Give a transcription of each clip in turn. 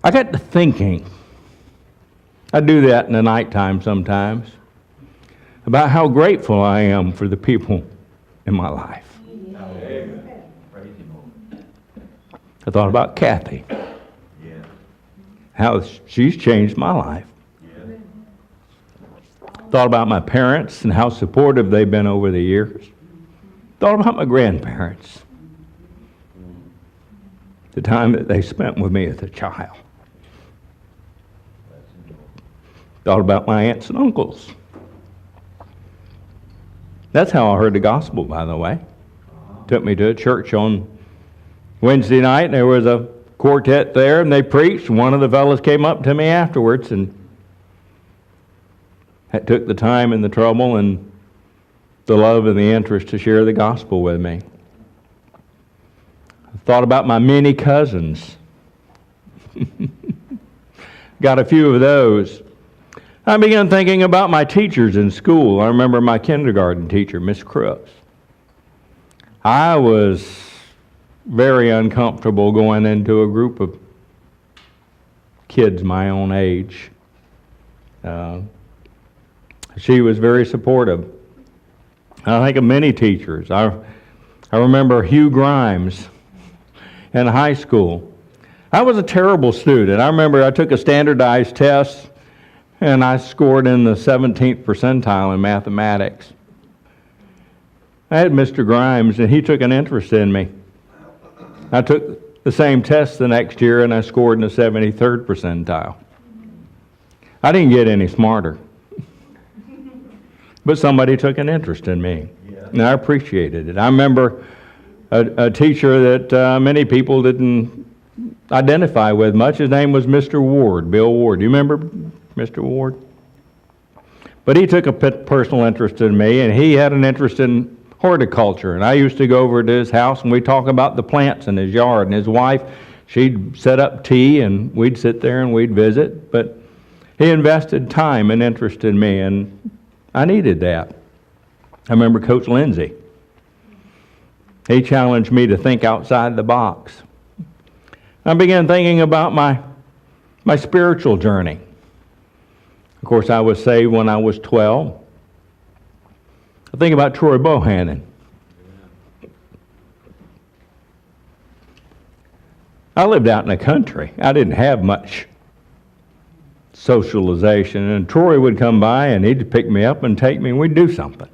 I got to thinking, I do that in the nighttime sometimes, about how grateful I am for the people in my life. I thought about Kathy, how she's changed my life. Thought about my parents and how supportive they've been over the years. Thought about my grandparents, the time that they spent with me as a child. Thought about my aunts and uncles. That's how I heard the gospel, by the way. Took me to a church on Wednesday night, and there was a quartet there, and they preached. One of the fellows came up to me afterwards and took the time and the trouble and the love and the interest to share the gospel with me. I thought about my many cousins. Got a few of those. I began thinking about my teachers in school. I remember my kindergarten teacher, Miss Crooks. I was very uncomfortable going into a group of kids my own age. She was very supportive. I think of many teachers. I remember Hugh Grimes in high school. I was a terrible student. I remember I took a standardized test and I scored in the 17th percentile in mathematics. I had Mr. Grimes, and he took an interest in me. I took the same test the next year, and I scored in the 73rd percentile. I didn't get any smarter, but somebody took an interest in me, and I appreciated it. I remember a teacher that many people didn't identify with much. His name was Mr. Ward, Bill Ward. Do you remember Mr. Ward? But he took a personal interest in me, and he had an interest in horticulture. And I used to go over to his house, and we'd talk about the plants in his yard. And his wife, she'd set up tea, and we'd sit there and we'd visit. But he invested time and interest in me, and I needed that. I remember Coach Lindsay. He challenged me to think outside the box. I began thinking about my spiritual journey. Of course, I was saved when I was 12. I think about Troy Bohannon. I lived out in the country. I didn't have much socialization, and Troy would come by and he'd pick me up and take me and we'd do something.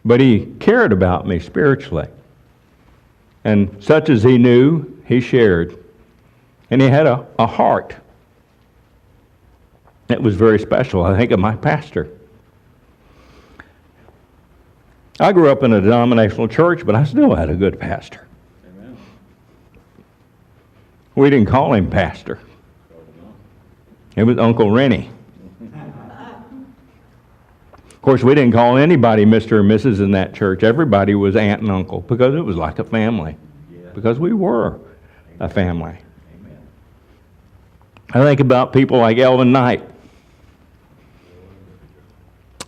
But he cared about me spiritually. And such as he knew, he shared. And he had a heart that was very special. I think of my pastor. I grew up in a denominational church, but I still had a good pastor. Amen. We didn't call him pastor. It was Uncle Rennie. Of course, we didn't call anybody Mr. or Mrs. in that church. Everybody was aunt and uncle because it was like a family. Because we were a family. Amen. I think about people like Elvin Knight.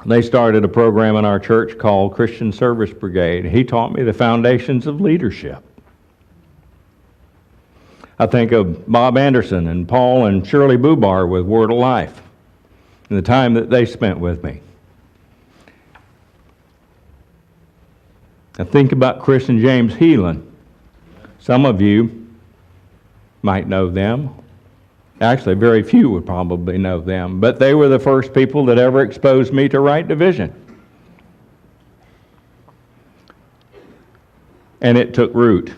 They started a program in our church called Christian Service Brigade. He taught me the foundations of leadership. I think of Bob Anderson and Paul and Shirley Bubar with Word of Life and the time that they spent with me. I think about Chris and James Heelan. Some of you might know them. Actually, very few would probably know them, but they were the first people that ever exposed me to right division. And it took root.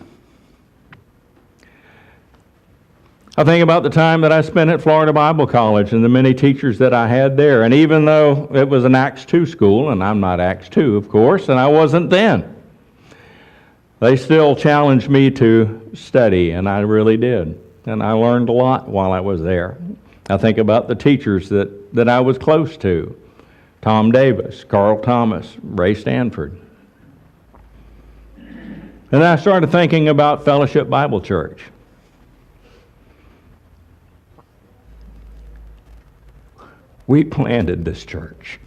I think about the time that I spent at Florida Bible College and the many teachers that I had there. And even though it was an Acts 2 school, and I'm not Acts 2, of course, and I wasn't then, they still challenged me to study, and I really did. And I learned a lot while I was there. I think about the teachers that I was close to. Tom Davis, Carl Thomas, Ray Stanford. And I started thinking about Fellowship Bible Church. We planted this church.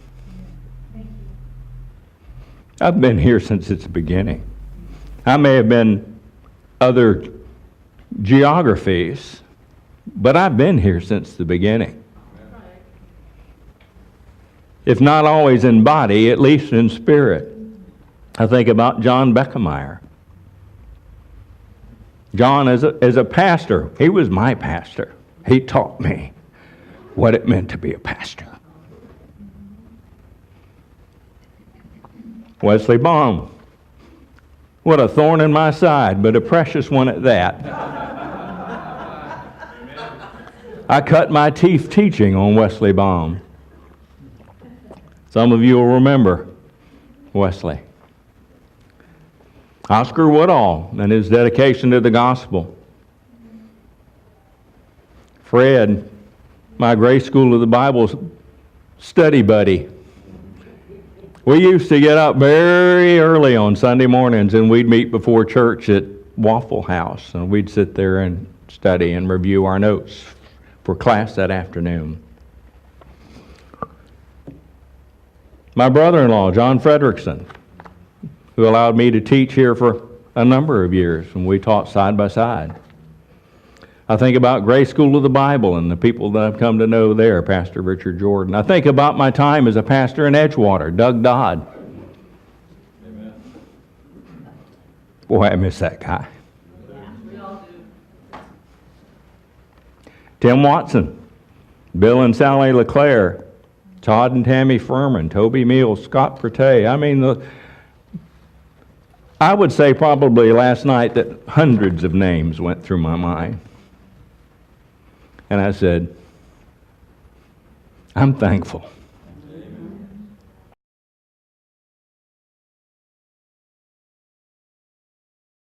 I've been here since its beginning. I may have been other geographies, But I've been here since the beginning. If not always in body, at least in spirit. I think about John Bekemeyer. John, as a pastor, he was my pastor. He taught me what it meant to be a pastor. Wesley Baum, what a thorn in my side, but a precious one at that. I cut my teeth teaching on Wesley Baum. Some of you will remember Wesley. Oscar Woodall and his dedication to the gospel. Fred, my Grace School of the Bible study buddy. We used to get up very early on Sunday mornings and we'd meet before church at Waffle House, and we'd sit there and study and review our notes for class that afternoon. My brother-in-law, John Frederickson, who allowed me to teach here for a number of years, and we taught side by side. I think about Grace School of the Bible and the people that I've come to know there, Pastor Richard Jordan. I think about my time as a pastor in Edgewater, Doug Dodd. Amen. Boy, I miss that guy. Yeah, we all do. Tim Watson, Bill and Sally LeClaire, Todd and Tammy Furman, Toby Mills, Scott Pertay. I mean, I would say probably last night that hundreds of names went through my mind. And I said, I'm thankful